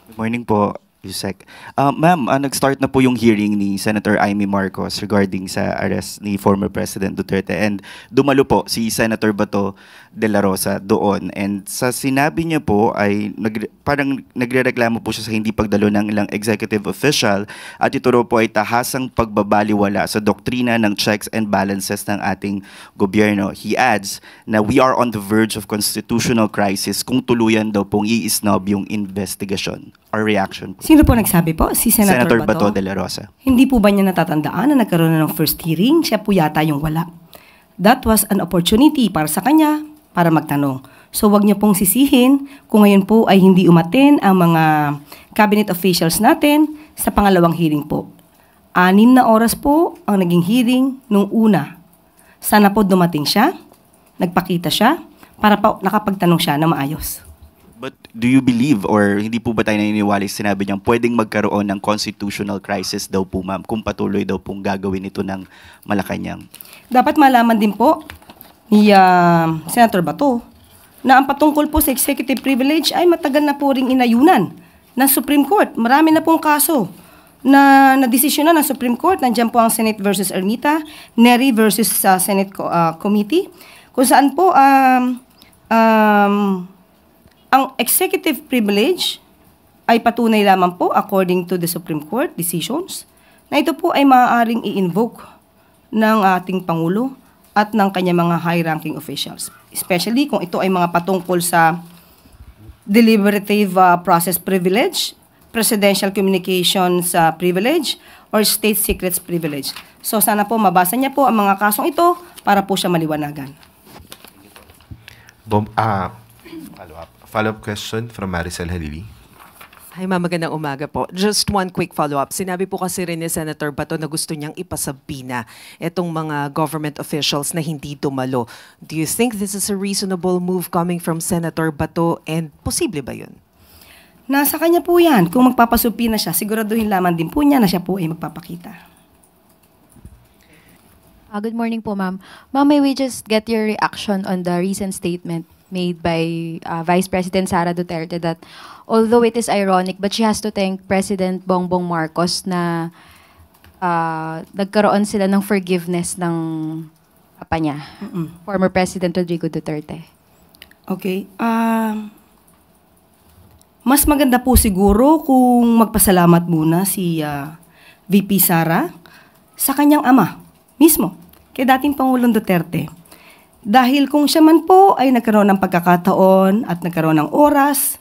Good morning po, Yusek. Ma'am, nag-start na po yung hearing ni Senator Amy Marcos regarding sa arrest ni former President Duterte, and dumalo po si Senator Bato de la Rosa doon, and sa sinabi niya po ay parang nagrereklamo po siya sa hindi pagdalo ng ilang executive official, at ito raw po ay tahasang pagbabaliwala sa doktrina ng checks and balances ng ating gobyerno. He adds na we are on the verge of constitutional crisis kung tuluyan daw pong i-snob yung investigasyon. Our reaction po. Sino po nagsabi po? Si Senator Bato Bato? de la Rosa. Hindi po ba niya natatandaan na nagkaroon na ng first hearing? Siya po yata yung wala. That was an opportunity para sa kanya para magtanong. So wag niyo pong sisihin kung ngayon po ay hindi umaten ang mga cabinet officials natin sa pangalawang hearing po. 6 na oras po ang naging hearing nung una. Sana po dumating siya, nagpakita siya, para pa nakapagtanong siya na maayos. But do you believe, or hindi po ba tayo naniniwala sa sinabi niyang pwedeng magkaroon ng constitutional crisis daw po, ma'am, kung patuloy daw pong gagawin ito ng Malacanang? Dapat malaman din po ni Senator Bato na ang patungkol po sa executive privilege ay matagal na po ring inayunan ng Supreme Court. Marami na pong kaso na nadesisyonan ng Supreme Court. Nandiyan po ang Senate versus Ermita, Neri versus Senate Committee, kung saan po ang executive privilege ay patunay lamang po according to the Supreme Court decisions na ito po ay maaaring i-invoke ng ating Pangulo at ng kanyang mga high-ranking officials. Especially kung ito ay mga patungkol sa deliberative process privilege, presidential communications privilege, or state secrets privilege. So sana po mabasa niya po ang mga kasong ito para po siya maliwanagan. Follow-up question from Maricel Halili. Hi ma'am, magandang umaga po. Just one quick follow-up. Sinabi po kasi rin ni Senator Bato na gusto niyang ipasabina itong mga government officials na hindi dumalo. Do you think this is a reasonable move coming from Senator Bato, and posible ba yun? Nasa kanya po yan. Kung magpapasubpina siya, siguraduhin lamang din po niya na siya po ay magpapakita. Good morning po, ma'am. Ma'am, may we just get your reaction on the recent statement made by Vice President Sara Duterte that although it is ironic, but she has to thank President Bongbong Marcos na nagkaroon sila ng forgiveness ng papa niya, former President Rodrigo Duterte. Okay. Mas maganda po siguro kung magpasalamat muna si VP Sara sa kanyang ama mismo, kay dating Pangulong Duterte. Dahil kung siya man po ay nagkaroon ng pagkakataon at nagkaroon ng oras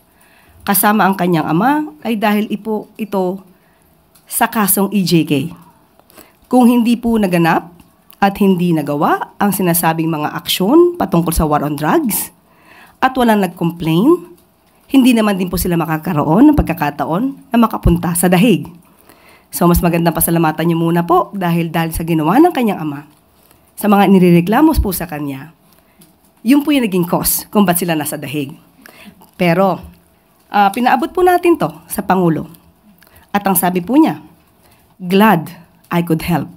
kasama ang kanyang ama, ay dahil ito sa kasong EJK. Kung hindi po naganap at hindi nagawa ang sinasabing mga aksyon patungkol sa war on drugs at walang nag-complain, hindi naman din po sila makakaroon ng pagkakataon na makapunta sa dahig. So mas magandang pasalamatan niyo muna po dahil sa ginawa ng kanyang ama, sa mga nirereklamos po sa kanya, yun po yung naging cause kung ba't sila nasa dahig. Pero, pinaabot po natin to sa Pangulo. At ang sabi po niya, glad I could help.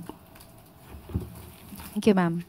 Thank you, ma'am.